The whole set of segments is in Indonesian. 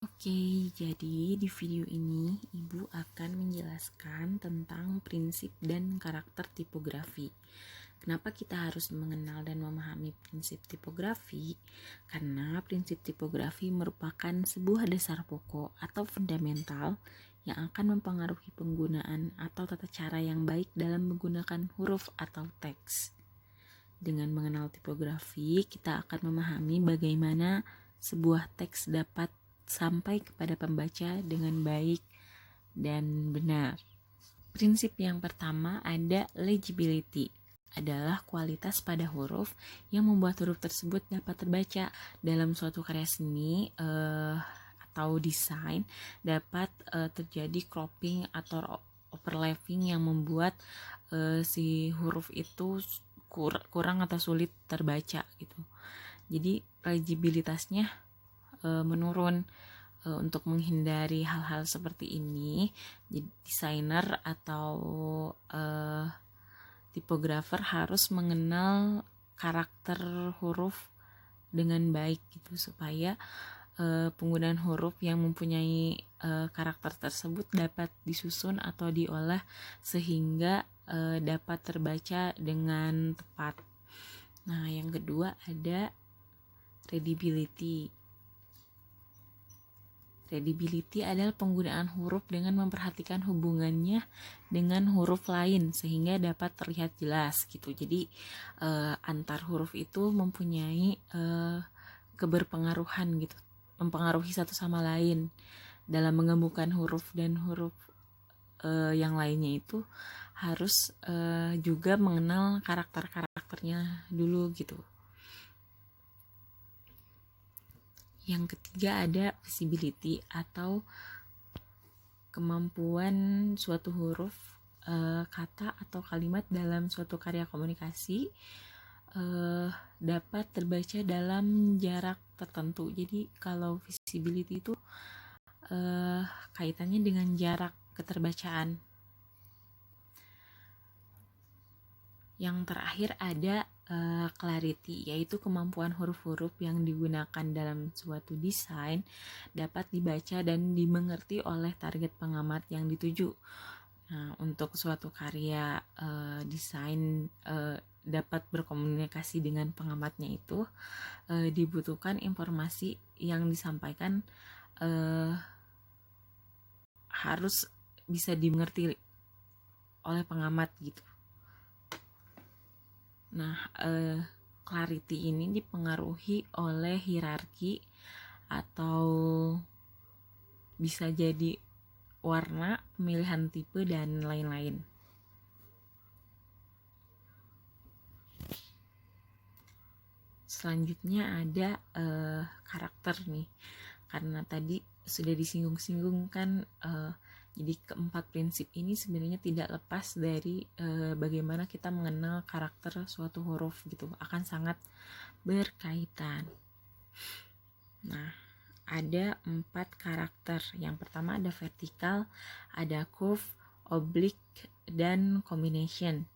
Oke, jadi di video ini Ibu akan menjelaskan tentang prinsip dan karakter tipografi. Kenapa kita harus mengenal dan memahami prinsip tipografi? Karena prinsip tipografi merupakan sebuah dasar pokok atau fundamental yang akan mempengaruhi penggunaan atau tata cara yang baik dalam menggunakan huruf atau teks. Dengan mengenal tipografi, kita akan memahami bagaimana sebuah teks dapat sampai kepada pembaca dengan baik dan benar. Prinsip yang pertama ada legibility, adalah kualitas pada huruf yang membuat huruf tersebut dapat terbaca dalam suatu karya seni atau desain. Dapat terjadi cropping atau overlapping yang membuat si huruf itu kurang atau sulit terbaca gitu. Jadi legibilitasnya menurun. Untuk menghindari hal-hal seperti ini, jadi desainer atau tipografer harus mengenal karakter huruf dengan baik gitu, supaya penggunaan huruf yang mempunyai karakter tersebut dapat disusun atau diolah sehingga dapat terbaca dengan tepat. Nah, yang kedua ada readability. Readability adalah penggunaan huruf dengan memperhatikan hubungannya dengan huruf lain sehingga dapat terlihat jelas gitu. Jadi antar huruf itu mempunyai keberpengaruhan gitu, mempengaruhi satu sama lain dalam menggabungkan huruf, dan huruf yang lainnya itu harus juga mengenal karakternya dulu gitu. Yang ketiga ada visibility atau kemampuan suatu huruf, kata atau kalimat dalam suatu karya komunikasi dapat terbaca dalam jarak tertentu. Jadi kalau visibility itu kaitannya dengan jarak keterbacaan. Yang terakhir ada clarity, yaitu kemampuan huruf-huruf yang digunakan dalam suatu desain dapat dibaca dan dimengerti oleh target pengamat yang dituju. Nah, untuk suatu karya desain dapat berkomunikasi dengan pengamatnya itu dibutuhkan informasi yang disampaikan harus bisa dimengerti oleh pengamat gitu. Nah, clarity ini dipengaruhi oleh hierarki atau bisa jadi warna, pemilihan tipe, dan lain-lain. Selanjutnya ada karakter nih, karena tadi sudah disinggung-singgung kan, jadi keempat prinsip ini sebenarnya tidak lepas dari bagaimana kita mengenal karakter suatu huruf gitu, akan sangat berkaitan. Nah, ada 4 karakter. Yang pertama ada vertikal, ada curve, oblique, dan combination.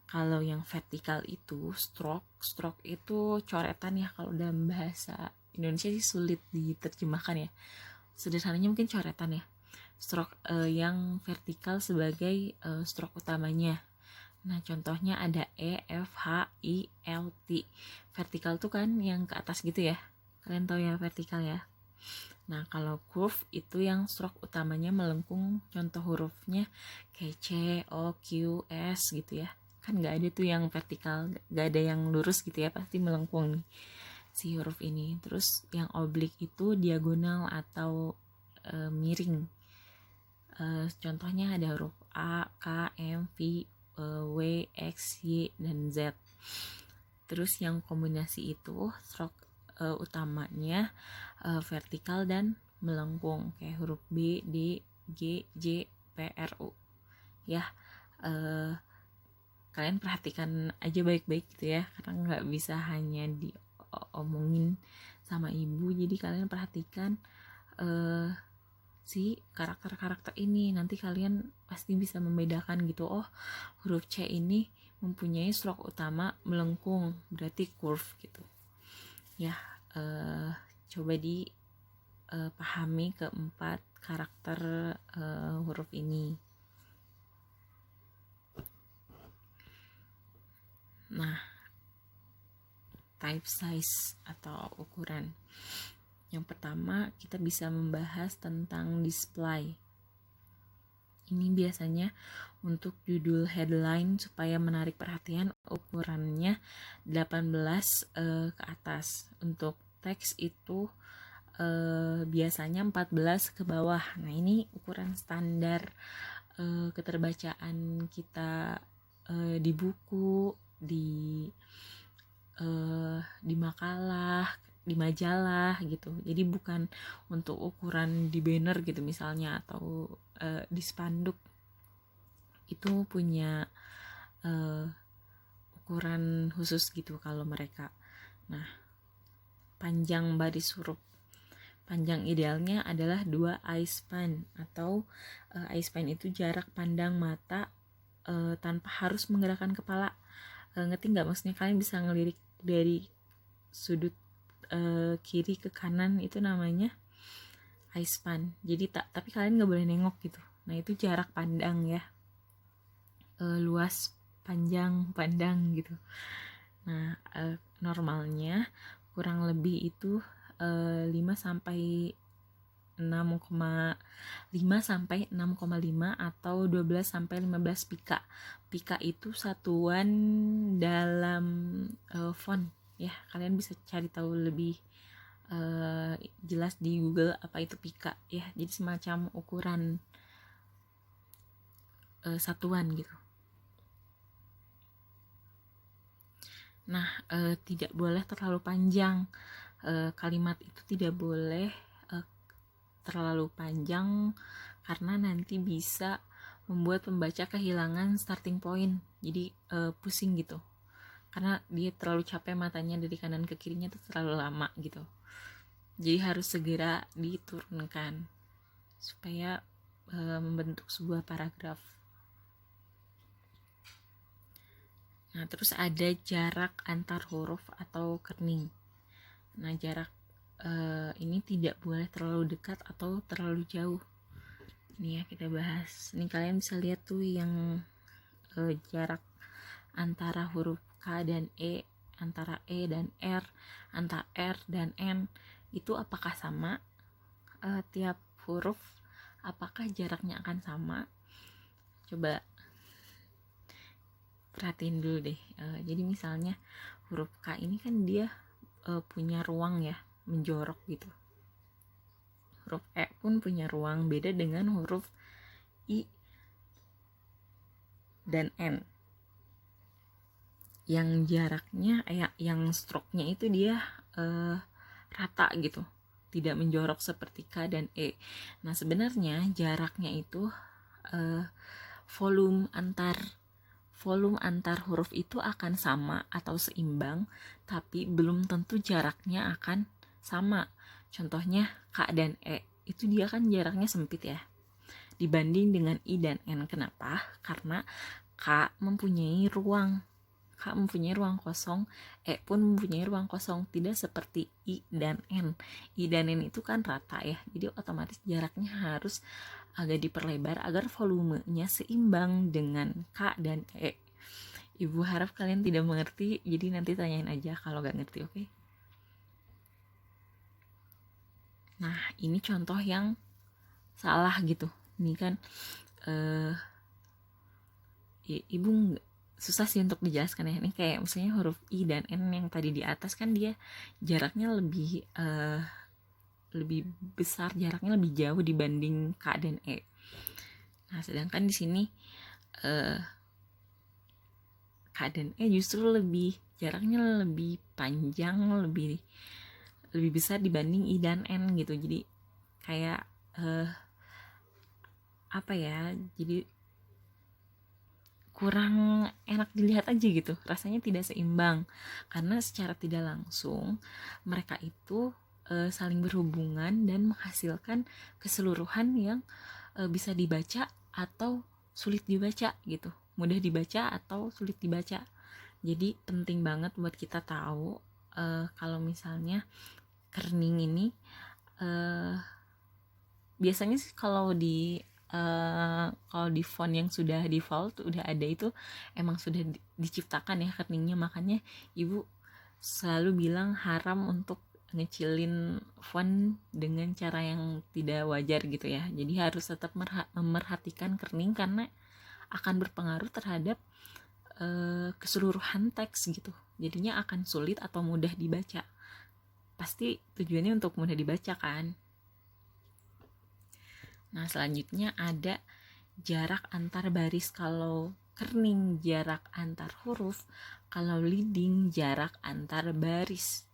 Kalau yang vertikal itu stroke itu coretan ya, kalau dalam bahasa Indonesia sih sulit diterjemahkan ya. Sederhananya mungkin coretan ya. Stroke yang vertikal sebagai stroke utamanya. Nah, contohnya ada E, F, H, I, L, T. Vertikal tuh kan yang ke atas gitu ya. Kalian tahu ya vertikal ya. Nah, kalau curve itu yang stroke utamanya melengkung, contoh hurufnya kayak C, O, Q, S gitu ya. Kan nggak ada tuh yang vertikal, nggak ada yang lurus gitu ya, pasti melengkung nih si huruf ini. Terus yang oblique itu diagonal atau miring. Contohnya ada huruf A, K, M, V, W, X, Y, dan Z. Terus yang kombinasi itu stroke utamanya vertikal dan melengkung kayak huruf B, D, G, J, P, R, U ya. Kalian perhatikan aja baik-baik gitu ya, karena nggak bisa hanya diomongin sama ibu, jadi kalian perhatikan si karakter-karakter ini, nanti kalian pasti bisa membedakan gitu. Oh, huruf C ini mempunyai stroke utama melengkung, berarti curve gitu ya. Coba di pahami keempat karakter huruf ini. Nah, type size atau ukuran. Yang pertama, kita bisa membahas tentang display. Ini biasanya untuk judul headline supaya menarik perhatian, ukurannya 18 ke atas. Untuk teks itu biasanya 14 ke bawah. Nah, ini ukuran standar keterbacaan kita di buku, di makalah, di majalah gitu. Jadi bukan untuk ukuran di banner gitu misalnya, atau di spanduk. Itu punya ukuran khusus gitu kalau mereka. Nah, panjang baris huruf. Panjang idealnya adalah 2 eye span, atau eye span itu jarak pandang mata tanpa harus menggerakkan kepala. Ngerti nggak? Maksudnya kalian bisa ngelirik dari sudut kiri ke kanan, itu namanya eye span. Jadi tapi kalian nggak boleh nengok gitu. Nah, itu jarak pandang ya, luas panjang pandang gitu. Nah, normalnya kurang lebih itu 5 sampai 6,5 atau 12 sampai 15 pika. Pika itu satuan dalam font ya. Kalian bisa cari tahu lebih jelas di Google apa itu pika ya. Jadi semacam ukuran satuan gitu. Nah, tidak boleh terlalu panjang. Kalimat itu tidak boleh terlalu panjang karena nanti bisa membuat pembaca kehilangan starting point. Jadi pusing gitu. Karena dia terlalu capek matanya dari kanan ke kirinya itu terlalu lama gitu. Jadi harus segera diturunkan supaya membentuk sebuah paragraf. Nah, terus ada jarak antar huruf atau kerning. Nah, jarak ini tidak boleh terlalu dekat atau terlalu jauh. Ini ya kita bahas. Ini kalian bisa lihat tuh yang jarak antara huruf K dan E, antara E dan R, antara R dan N, itu apakah sama tiap huruf? Apakah jaraknya akan sama? Coba perhatiin dulu deh. Jadi misalnya huruf K ini kan dia punya ruang ya, menjorok gitu. Huruf E pun punya ruang, beda dengan huruf I dan N. Yang jaraknya, yang stroke-nya itu dia rata gitu, tidak menjorok seperti K dan E. Nah, sebenarnya jaraknya itu volume antar huruf itu akan sama atau seimbang, tapi belum tentu jaraknya akan sama. Contohnya K dan E, itu dia kan jaraknya sempit ya, dibanding dengan I dan N. Kenapa? Karena K mempunyai ruang kosong, E pun mempunyai ruang kosong, tidak seperti I dan N. I dan N itu kan rata ya, jadi otomatis jaraknya harus agak diperlebar agar volumenya seimbang dengan K dan E. Ibu harap kalian tidak mengerti, jadi nanti tanyain aja kalau gak ngerti, oke? Nah, ini contoh yang salah gitu. Ini kan ibu susah sih untuk dijelaskan ya. Ini kayak misalnya huruf I dan N yang tadi di atas kan dia jaraknya lebih besar, jaraknya lebih jauh dibanding K dan E. Nah, sedangkan di sini K dan E justru jaraknya lebih panjang, lebih besar dibanding I dan N gitu. Jadi kayak apa ya? Jadi kurang enak dilihat aja gitu, rasanya tidak seimbang karena secara tidak langsung mereka itu saling berhubungan dan menghasilkan keseluruhan yang bisa dibaca atau sulit dibaca gitu, mudah dibaca atau sulit dibaca. Jadi penting banget buat kita tahu kalau misalnya kerning ini eh, biasanya sih kalau di font yang sudah default udah ada itu emang sudah diciptakan ya keningnya, makanya ibu selalu bilang haram untuk ngecilin font dengan cara yang tidak wajar gitu ya. Jadi harus tetap memerhatikan kerning karena akan berpengaruh terhadap keseluruhan teks gitu. Jadinya akan sulit atau mudah dibaca. Pasti tujuannya untuk mudah dibaca kan. Nah, selanjutnya ada jarak antar baris. Kalau kerning jarak antar huruf, kalau leading jarak antar baris.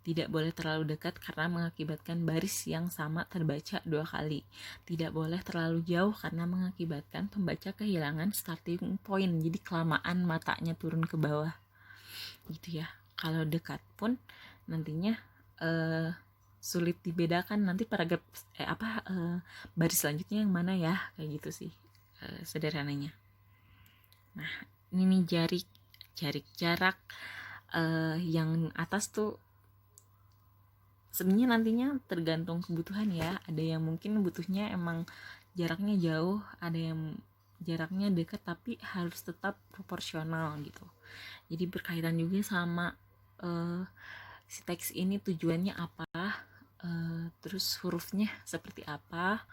Tidak boleh terlalu dekat karena mengakibatkan baris yang sama terbaca 2 kali. Tidak boleh terlalu jauh karena mengakibatkan pembaca kehilangan starting point. Jadi kelamaan matanya turun ke bawah. Gitu ya. Kalau dekat pun nantinya sulit dibedakan nanti paragraf baris selanjutnya yang mana ya, kayak gitu sih sederhananya. Nah, ini nih jarak yang atas tuh sebenarnya nantinya tergantung kebutuhan ya. Ada yang mungkin butuhnya emang jaraknya jauh, ada yang jaraknya dekat tapi harus tetap proporsional gitu. Jadi berkaitan juga sama si teks ini tujuannya apa, terus hurufnya seperti apa,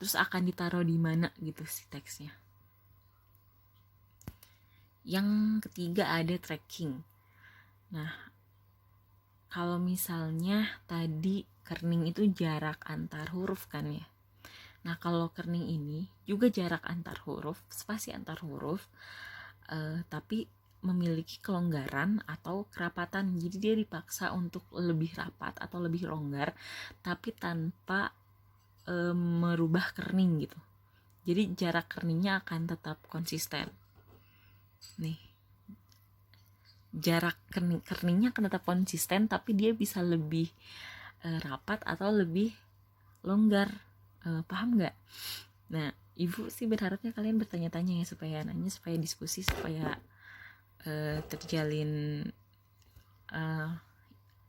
terus akan ditaruh di mana gitu si teksnya. Yang ketiga ada tracking. Nah, kalau misalnya tadi kerning itu jarak antar huruf kan ya. Nah, kalau kerning ini juga jarak antar huruf, spasi antar huruf, tapi memiliki kelonggaran atau kerapatan. Jadi dia dipaksa untuk lebih rapat atau lebih longgar, tapi tanpa merubah kerning gitu. Jadi jarak kerningnya akan tetap konsisten. Nih, jarak kerningnya akan tetap konsisten, tapi dia bisa lebih rapat atau lebih longgar. Paham nggak? Nah, ibu sih berharapnya kalian bertanya-tanya ya, supaya diskusi, supaya terjalin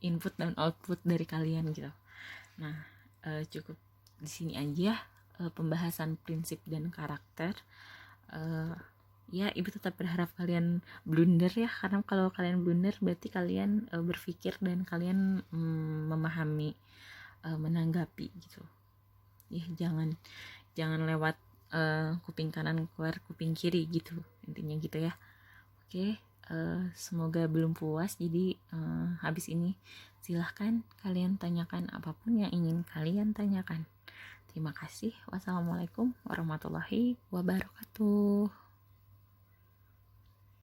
input dan output dari kalian gitu. Nah, cukup di sini aja pembahasan prinsip dan karakter. Ya, ibu tetap berharap kalian blunder ya, karena kalau kalian blunder berarti kalian berpikir dan kalian memahami, menanggapi gitu. Ya, jangan lewat kuping kanan keluar kuping kiri gitu, intinya gitu ya. Oke, semoga belum puas. Jadi habis ini silahkan kalian tanyakan apapun yang ingin kalian tanyakan. Terima kasih. Wassalamualaikum warahmatullahi wabarakatuh.